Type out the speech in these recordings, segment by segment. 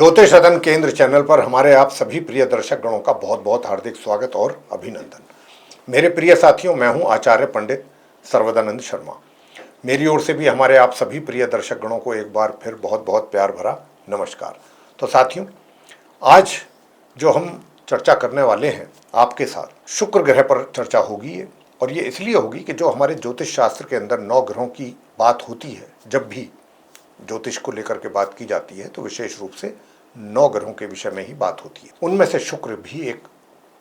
ज्योतिष सदन केंद्र चैनल पर हमारे आप सभी प्रिय दर्शक गणों का बहुत बहुत हार्दिक स्वागत और अभिनंदन। मेरे प्रिय साथियों, मैं हूं आचार्य पंडित सर्वदानंद शर्मा। मेरी ओर से भी हमारे आप सभी प्रिय दर्शक गणों को एक बार फिर बहुत बहुत प्यार भरा नमस्कार। तो साथियों, आज जो हम चर्चा करने वाले हैं आपके साथ, शुक्र ग्रह पर चर्चा होगी और ये इसलिए होगी कि जो हमारे ज्योतिष शास्त्र के अंदर 9 ग्रहों की बात होती है, जब भी ज्योतिष को लेकर के बात की जाती है तो विशेष रूप से 9 ग्रहों के विषय में ही बात होती है। उनमें से शुक्र भी एक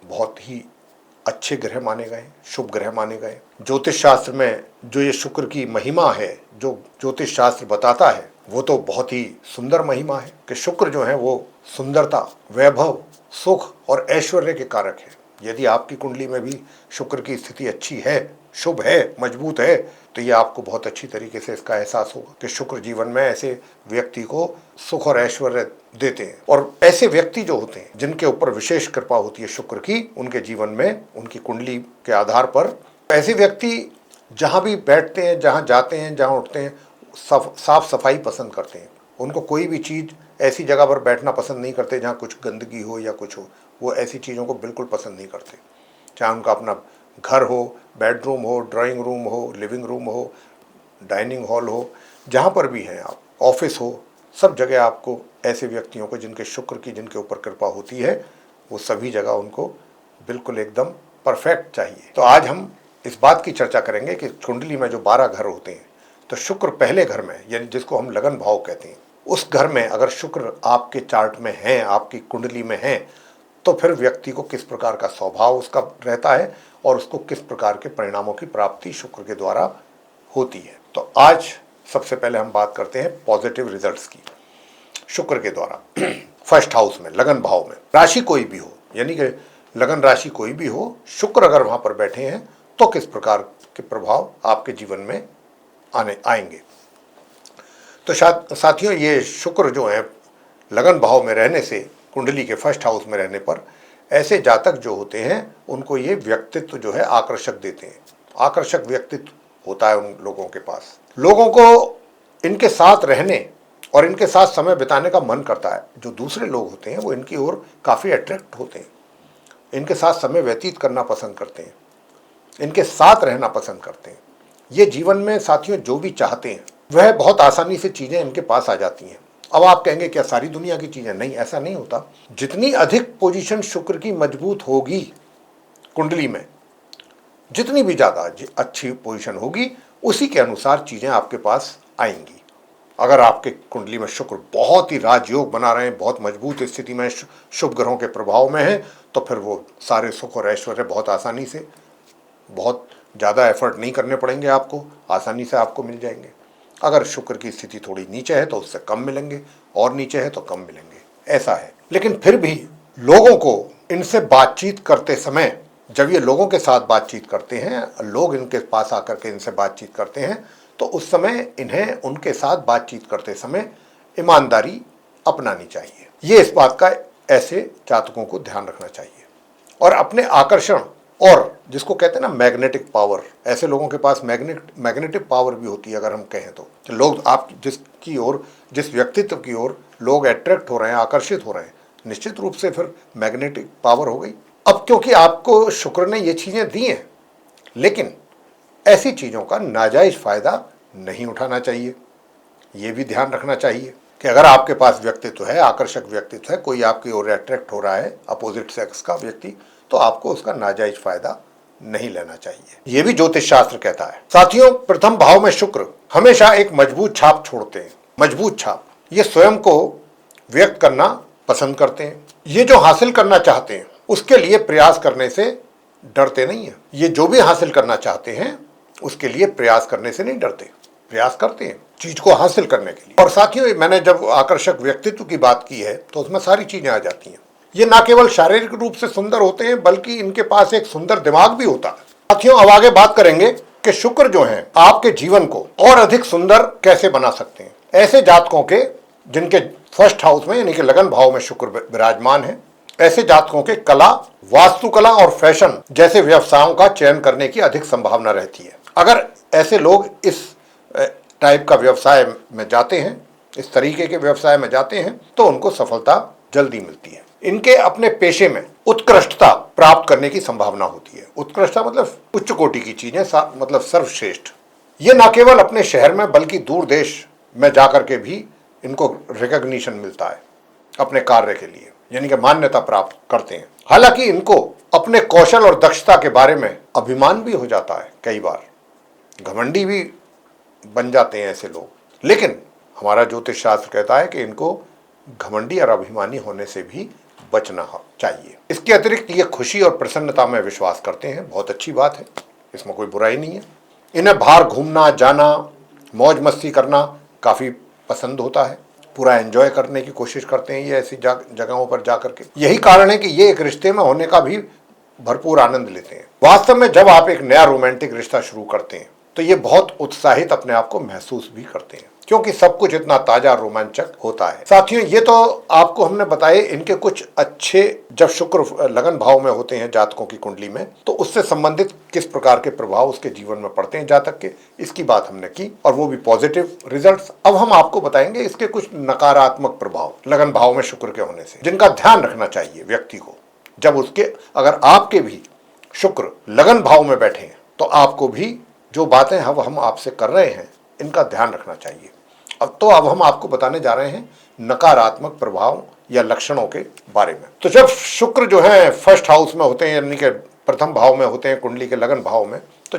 बहुत ही अच्छे ग्रह माने गए, शुभ ग्रह माने गए। ज्योतिष शास्त्र में जो ये शुक्र की महिमा है, जो ज्योतिष शास्त्र बताता है, वो तो बहुत ही सुंदर महिमा है कि शुक्र जो है वो सुंदरता, वैभव, सुख और ऐश्वर्य के कारक है। यदि आपकी कुंडली में भी शुक्र की स्थिति अच्छी है, शुभ है, मजबूत है, तो ये आपको बहुत अच्छी तरीके से इसका एहसास होगा कि शुक्र जीवन में ऐसे व्यक्ति को सुख और ऐश्वर्य देते हैं। और ऐसे व्यक्ति जो होते हैं जिनके ऊपर विशेष कृपा होती है शुक्र की, उनके जीवन में उनकी कुंडली के आधार पर ऐसे व्यक्ति जहाँ भी बैठते हैं, जहाँ जाते हैं, जहाँ उठते हैं, साफ सफाई पसंद करते हैं। उनको कोई भी चीज़ ऐसी जगह पर बैठना पसंद नहीं करते जहाँ कुछ गंदगी हो या कुछ हो। वो ऐसी चीज़ों को बिल्कुल पसंद नहीं करते। चाहे उनका अपना घर हो, बेडरूम हो, ड्राइंग रूम हो, लिविंग रूम हो, डाइनिंग हॉल हो, जहाँ पर भी हैं आप, ऑफिस हो, सब जगह आपको ऐसे व्यक्तियों को जिनके शुक्र की जिनके ऊपर कृपा होती है, वो सभी जगह उनको बिल्कुल एकदम परफेक्ट चाहिए। तो आज हम इस बात की चर्चा करेंगे कि कुंडली में जो 12 घर होते हैं, तो शुक्र पहले घर में, यानी जिसको हम लगन भाव कहते हैं, उस घर में अगर शुक्र आपके चार्ट में है, आपकी कुंडली में है, तो फिर व्यक्ति को किस प्रकार का स्वभाव उसका रहता है और उसको किस प्रकार के परिणामों की प्राप्ति शुक्र के द्वारा होती है। तो आज सबसे पहले हम बात करते हैं पॉजिटिव रिजल्ट्स की शुक्र के द्वारा। फर्स्ट हाउस में, लगन भाव में, राशि कोई भी हो, यानी कि लगन राशि कोई भी हो, शुक्र अगर वहां पर बैठे हैं तो किस प्रकार के प्रभाव आपके जीवन में आएंगे। तो साथियों, ये शुक्र जो है लगन भाव में रहने से, कुंडली के फर्स्ट हाउस में रहने पर, ऐसे जातक जो होते हैं उनको ये व्यक्तित्व जो है आकर्षक देते हैं। आकर्षक व्यक्तित्व होता है उन लोगों के पास। लोगों को इनके साथ रहने और इनके साथ समय बिताने का मन करता है। जो दूसरे लोग होते हैं वो इनकी ओर काफ़ी अट्रैक्ट होते हैं, इनके साथ समय व्यतीत करना पसंद करते हैं, इनके साथ रहना पसंद करते हैं। ये जीवन में साथियों जो भी चाहते हैं वह बहुत आसानी से चीज़ें इनके पास आ जाती हैं। अब आप कहेंगे क्या सारी दुनिया की चीज़ें? नहीं, ऐसा नहीं होता। जितनी अधिक पोजीशन शुक्र की मजबूत होगी कुंडली में, जितनी भी ज़्यादा अच्छी पोजीशन होगी, उसी के अनुसार चीज़ें आपके पास आएंगी। अगर आपके कुंडली में शुक्र बहुत ही राजयोग बना रहे हैं, बहुत मजबूत स्थिति में शुभ ग्रहों के प्रभाव में है, तो फिर वो सारे सुख और ऐश्वर्य बहुत आसानी से, बहुत ज़्यादा एफर्ट नहीं करने पड़ेंगे आपको, आसानी से आपको मिल जाएंगे। अगर शुक्र की स्थिति थोड़ी नीचे है तो उससे कम मिलेंगे, और नीचे है तो कम मिलेंगे, ऐसा है। लेकिन फिर भी लोगों को इनसे बातचीत करते समय, जब ये लोगों के साथ बातचीत करते हैं, लोग इनके पास आकर के इनसे बातचीत करते हैं, तो उस समय इन्हें उनके साथ बातचीत करते समय ईमानदारी अपनानी चाहिए। ये इस बात का ऐसे जातकों को ध्यान रखना चाहिए। और अपने आकर्षण, और जिसको कहते हैं ना मैग्नेटिक पावर, ऐसे लोगों के पास मैग्नेटिक पावर भी होती है। अगर हम कहें तो लोग, आप जिसकी ओर, जिस व्यक्तित्व की ओर लोग अट्रैक्ट हो रहे हैं, आकर्षित हो रहे हैं, निश्चित रूप से फिर मैग्नेटिक पावर हो गई। अब क्योंकि आपको शुक्र ने ये चीज़ें दी हैं, लेकिन ऐसी चीज़ों का नाजायज फायदा नहीं उठाना चाहिए। ये भी ध्यान रखना चाहिए कि अगर आपके पास व्यक्तित्व है, आकर्षक व्यक्तित्व है, कोई आपकी ओर अट्रैक्ट हो रहा है, अपोजिट सेक्स का व्यक्ति, तो आपको उसका नाजायज फायदा नहीं लेना चाहिए। यह भी ज्योतिष शास्त्र कहता है। साथियों, प्रथम भाव में शुक्र हमेशा एक मजबूत छाप छोड़ते हैं। मजबूत छाप, ये स्वयं को व्यक्त करना पसंद करते हैं। ये जो हासिल करना चाहते हैं उसके लिए प्रयास करने से डरते नहीं है। ये जो भी हासिल करना चाहते हैं उसके लिए प्रयास करने से नहीं डरते, प्रयास करते हैं चीज को हासिल करने के लिए। और साथियों, मैंने जब आकर्षक व्यक्तित्व की बात की है तो उसमें सारी चीजें आ जाती हैं। ये ना केवल शारीरिक रूप से सुंदर होते हैं, बल्कि इनके पास एक सुंदर दिमाग भी होता है। साथियों, अब आगे बात करेंगे कि शुक्र जो है आपके जीवन को और अधिक सुंदर कैसे बना सकते हैं। ऐसे जातकों के जिनके फर्स्ट हाउस में, यानी कि लगन भाव में शुक्र विराजमान है, ऐसे जातकों के कला, वास्तुकला और फैशन जैसे व्यवसायों का चयन करने की अधिक संभावना रहती है। अगर ऐसे लोग इस टाइप का व्यवसाय में जाते हैं इस तरीके के व्यवसाय में जाते हैं तो उनको सफलता जल्दी मिलती है। इनके अपने पेशे में उत्कृष्टता प्राप्त करने की संभावना होती है। उत्कृष्टता मतलब उच्च कोटि की चीजें, मतलब सर्वश्रेष्ठ। ये न केवल अपने शहर में बल्कि दूर देश में जाकर के भी इनको रिकॉग्निशन मिलता है अपने कार्य के लिए, यानी कि मान्यता प्राप्त करते हैं। हालांकि इनको अपने कौशल और दक्षता के बारे में अभिमान भी हो जाता है, कई बार घमंडी भी बन जाते हैं ऐसे लोग। लेकिन हमारा ज्योतिष शास्त्र कहता है कि इनको घमंडी और अभिमानी होने से भी बचना चाहिए। इसके अतिरिक्त ये खुशी और प्रसन्नता में विश्वास करते हैं, बहुत अच्छी बात है, इसमें कोई बुराई नहीं है। इन्हें बाहर घूमना जाना, मौज मस्ती करना काफ़ी पसंद होता है, पूरा एंजॉय करने की कोशिश करते हैं ये ऐसी जगहों पर जाकर के। यही कारण है कि ये एक रिश्ते में होने का भी भरपूर आनंद लेते हैं। वास्तव में जब आप एक नया रोमांटिक रिश्ता शुरू करते हैं तो ये बहुत उत्साहित अपने आप को महसूस भी करते हैं, क्योंकि सब कुछ इतना ताजा रोमांचक होता है। साथियों, ये तो आपको हमने बताए इनके कुछ अच्छे, जब शुक्र लगन भाव में होते हैं जातकों की कुंडली में, तो उससे संबंधित किस प्रकार के प्रभाव उसके जीवन में पड़ते हैं जातक के, इसकी बात हमने की, और वो भी पॉजिटिव रिजल्ट्स। अब हम आपको बताएंगे इसके कुछ नकारात्मक प्रभाव लगन भाव में शुक्र के होने से, जिनका ध्यान रखना चाहिए व्यक्ति को। जब उसके, अगर आपके भी शुक्र लगन भाव में बैठे हैं तो आपको भी जो बातें हम आपसे कर रहे हैं इनका ध्यान रखना चाहिए। अब हम आपको बताने जा रहे हैं नकारात्मक प्रभाव या लक्षणों के बारे में। तो जब शुक्र जो है फर्स्ट हाउस में होते हैं, यानी कि प्रथम भाव में होते हैं कुंडली के लगन भाव में, तो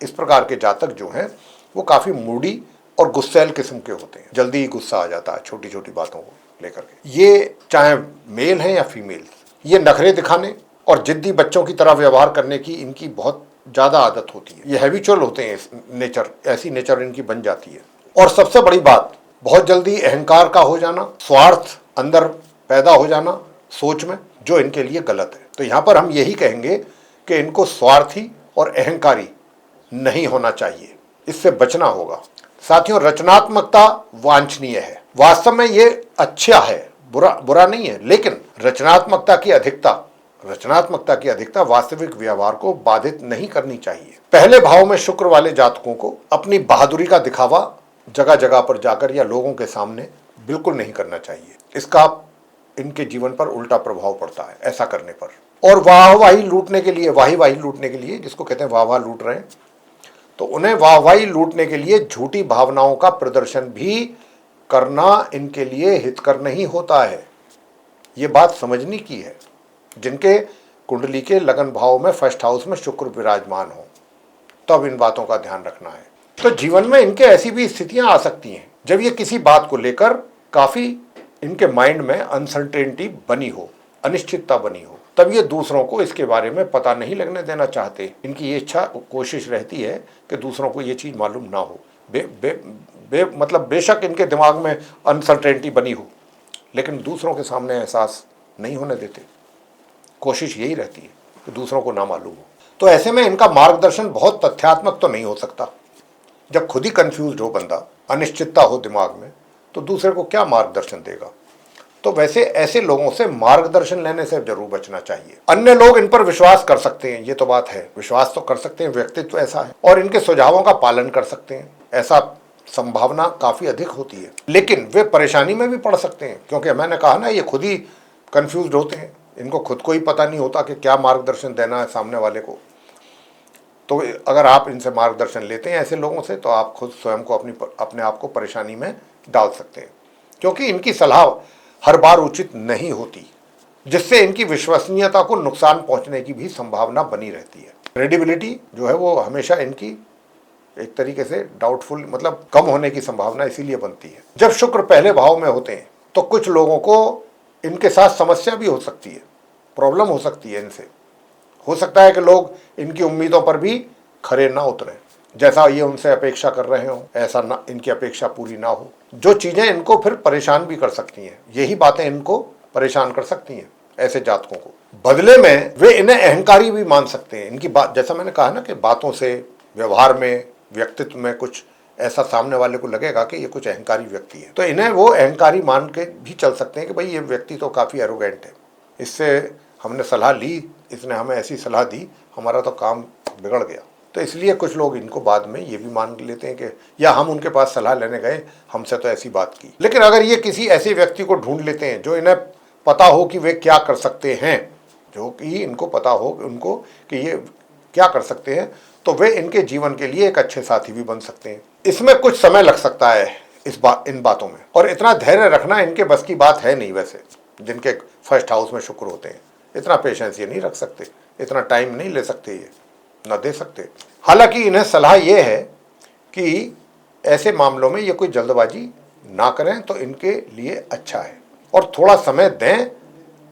इस प्रकार के जातक जो हैं वो काफी मूडी और गुस्सैल किस्म के होते हैं। जल्दी ही गुस्सा आ जाता है छोटी छोटी बातों को लेकर के। ये चाहे मेल है या फीमेल, ये नखरे दिखाने और जिद्दी बच्चों की तरह व्यवहार करने की इनकी बहुत ज्यादा आदत होती है। ये हैबिचुअल होते हैं, नेचर, ऐसी नेचर इनकी बन जाती है। और सबसे बड़ी बात, बहुत जल्दी अहंकार का हो जाना, स्वार्थ अंदर पैदा हो जाना सोच में, जो इनके लिए गलत है। तो यहाँ पर हम यही कहेंगे कि इनको स्वार्थी और अहंकारी नहीं होना चाहिए, इससे बचना होगा। साथियों, रचनात्मकता वांछनीय है। वास्तव में ये अच्छा है, बुरा नहीं है, लेकिन रचनात्मकता की अधिकता वास्तविक व्यवहार को बाधित नहीं करनी चाहिए। पहले भाव में शुक्र वाले जातकों को अपनी बहादुरी का दिखावा जगह जगह पर जाकर या लोगों के सामने बिल्कुल नहीं करना चाहिए। इसका इनके जीवन पर उल्टा प्रभाव पड़ता है ऐसा करने पर। और वाहवाही लूटने के लिए, जिसको कहते हैं वाह लूट रहे हैं, तो उन्हें वाहवाही लूटने के लिए झूठी भावनाओं का प्रदर्शन भी करना इनके लिए हितकर नहीं होता है। ये बात समझने की है। जिनके कुंडली के लगन भाव में फर्स्ट हाउस में शुक्र विराजमान हो, तब इन बातों का ध्यान रखना है। तो जीवन में इनके ऐसी भी स्थितियां आ सकती हैं जब ये किसी बात को लेकर काफी इनके माइंड में अनसर्टेनिटी बनी हो, अनिश्चितता बनी हो, तब ये दूसरों को इसके बारे में पता नहीं लगने देना चाहते। इनकी ये इच्छा, कोशिश रहती है कि दूसरों को ये चीज मालूम ना हो। मतलब बेशक इनके दिमाग में अनसर्टेनिटी बनी हो, लेकिन दूसरों के सामने एहसास नहीं होने देते। कोशिश यही रहती है कि दूसरों को ना मालूम हो। तो ऐसे में इनका मार्गदर्शन बहुत तथ्यात्मक तो नहीं हो सकता। जब खुद ही कंफ्यूज हो बंदा, अनिश्चितता हो दिमाग में, तो दूसरे को क्या मार्गदर्शन देगा। तो वैसे ऐसे लोगों से मार्गदर्शन लेने से जरूर बचना चाहिए। अन्य लोग इन पर विश्वास कर सकते हैं, ये तो बात है, विश्वास तो कर सकते हैं, व्यक्तित्व ऐसा है, और इनके सुझावों का पालन कर सकते हैं, ऐसा संभावना काफी अधिक होती है। लेकिन वे परेशानी में भी पड़ सकते हैं, क्योंकि मैंने कहा ना, ये खुद ही कंफ्यूज होते हैं। इनको खुद को ही पता नहीं होता कि क्या मार्गदर्शन देना है सामने वाले को। तो अगर आप इनसे मार्गदर्शन लेते हैं ऐसे लोगों से, तो आप खुद स्वयं को अपने आप को परेशानी में डाल सकते हैं, क्योंकि इनकी सलाह हर बार उचित नहीं होती, जिससे इनकी विश्वसनीयता को नुकसान पहुंचने की भी संभावना बनी रहती है। क्रेडिबिलिटी जो है वो हमेशा इनकी एक तरीके से डाउटफुल, मतलब कम होने की संभावना इसीलिए बनती है। जब शुक्र पहले भाव में होते हैं तो कुछ लोगों को इनके साथ समस्या भी हो सकती है, प्रॉब्लम हो सकती है। इनसे हो सकता है कि लोग इनकी उम्मीदों पर भी खरे ना उतरें, जैसा ये उनसे अपेक्षा कर रहे हो, ऐसा ना, इनकी अपेक्षा पूरी ना हो, जो चीजें इनको फिर परेशान भी कर सकती हैं। यही बातें इनको परेशान कर सकती हैं ऐसे जातकों को। बदले में वे इन्हें अहंकारी भी मान सकते हैं। इनकी बात, जैसा मैंने कहा ना, कि बातों से, व्यवहार में, व्यक्तित्व में कुछ ऐसा सामने वाले को लगेगा कि ये कुछ अहंकारी व्यक्ति है, तो इन्हें वो अहंकारी मान के भी चल सकते हैं कि भाई ये व्यक्ति तो काफी एरोगेंट है, इससे हमने सलाह ली, इसने हमें ऐसी सलाह दी, हमारा तो काम बिगड़ गया। तो इसलिए कुछ लोग इनको बाद में ये भी मान लेते हैं कि या हम उनके पास सलाह लेने गए, हमसे तो ऐसी बात की। लेकिन अगर ये किसी ऐसे व्यक्ति को ढूंढ लेते हैं जो इन्हें पता हो कि वे क्या कर सकते हैं, जो कि इनको पता हो उनको कि ये क्या कर सकते हैं, तो वे इनके जीवन के लिए एक अच्छे साथी भी बन सकते हैं। इसमें कुछ समय लग सकता है इन बातों में, और इतना धैर्य रखना इनके बस की बात है नहीं। वैसे जिनके फर्स्ट हाउस में शुक्र होते हैं, इतना पेशेंस ये नहीं रख सकते, इतना टाइम नहीं ले सकते, ये न दे सकते। हालांकि इन्हें सलाह ये है कि ऐसे मामलों में ये कोई जल्दबाजी ना करें तो इनके लिए अच्छा है, और थोड़ा समय दें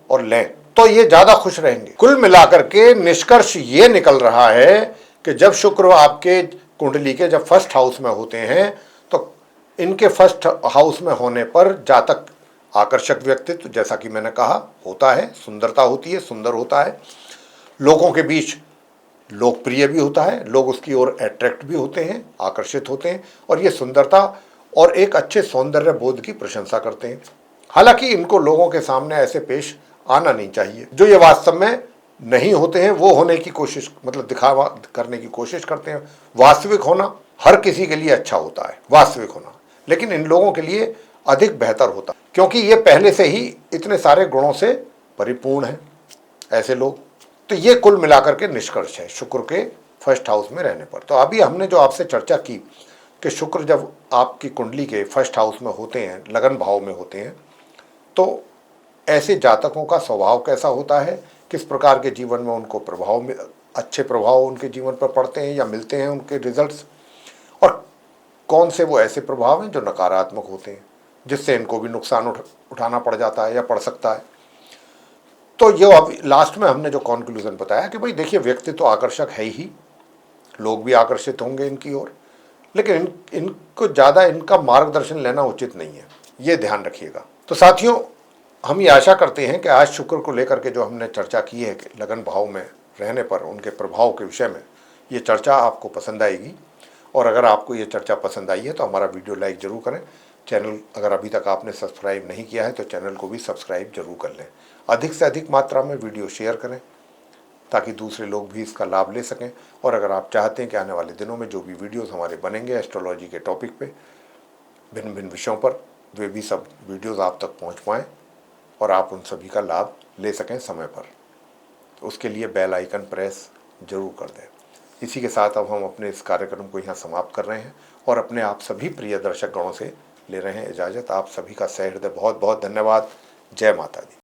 और लें तो ये ज्यादा खुश रहेंगे। कुल मिलाकर के निष्कर्ष ये निकल रहा है कि जब शुक्र आपके कुंडली के जब फर्स्ट हाउस में होते हैं तो इनके फर्स्ट हाउस में होने पर जातक आकर्षक व्यक्तित्व, जैसा कि मैंने कहा, होता है, सुंदरता होती है, सुंदर होता है, लोगों के बीच लोकप्रिय भी होता है, लोग उसकी ओर अट्रैक्ट भी होते हैं, आकर्षित होते हैं, और ये सुंदरता और एक अच्छे सौंदर्य बोध की प्रशंसा करते हैं। हालांकि इनको लोगों के सामने ऐसे पेश आना नहीं चाहिए जो ये वास्तव में नहीं होते हैं, वो होने की कोशिश, मतलब दिखावा करने की कोशिश करते हैं। वास्तविक होना हर किसी के लिए अच्छा होता है, वास्तविक होना, लेकिन इन लोगों के लिए अधिक बेहतर होता है क्योंकि ये पहले से ही इतने सारे गुणों से परिपूर्ण हैं ऐसे लोग। तो ये कुल मिलाकर के निष्कर्ष है शुक्र के फर्स्ट हाउस में रहने पर। तो अभी हमने जो आपसे चर्चा की कि शुक्र जब आपकी कुंडली के फर्स्ट हाउस में होते हैं, लगन भाव में होते हैं, तो ऐसे जातकों का स्वभाव कैसा होता है, किस प्रकार के जीवन में उनको प्रभाव में अच्छे प्रभाव उनके जीवन पर पड़ते हैं या मिलते हैं उनके रिजल्ट्स, और कौन से वो ऐसे प्रभाव हैं जो नकारात्मक होते हैं जिससे इनको भी नुकसान उठाना पड़ जाता है या पड़ सकता है। तो ये अब लास्ट में हमने जो कॉन्क्लूजन बताया कि भाई देखिए, व्यक्ति तो आकर्षक है ही, लोग भी आकर्षित होंगे इनकी ओर, लेकिन इनको ज़्यादा इनका मार्गदर्शन लेना उचित नहीं है, ये ध्यान रखिएगा। तो साथियों, हम ये आशा करते हैं कि आज शुक्र को लेकर के जो हमने चर्चा की है कि लगन भाव में रहने पर उनके प्रभाव के विषय में, ये चर्चा आपको पसंद आएगी। और अगर आपको ये चर्चा पसंद आई है तो हमारा वीडियो लाइक ज़रूर करें। चैनल अगर अभी तक आपने सब्सक्राइब नहीं किया है तो चैनल को भी सब्सक्राइब जरूर कर लें। अधिक से अधिक मात्रा में वीडियो शेयर करें ताकि दूसरे लोग भी इसका लाभ ले सकें। और अगर आप चाहते हैं कि आने वाले दिनों में जो भी वीडियोस हमारे बनेंगे एस्ट्रोलॉजी के टॉपिक पे, भिन्न भिन्न विषयों पर, वे भी सब वीडियोस आप तक पहुंच पाएँ और आप उन सभी का लाभ ले सकें समय पर, तो उसके लिए बेल आइकन प्रेस जरूर कर दें। इसी के साथ अब हम अपने इस कार्यक्रम को यहाँ समाप्त कर रहे हैं और अपने आप सभी प्रिय दर्शक गणों से ले रहे हैं इजाज़त। आप सभी का सहृदय बहुत बहुत धन्यवाद। जय माता दी।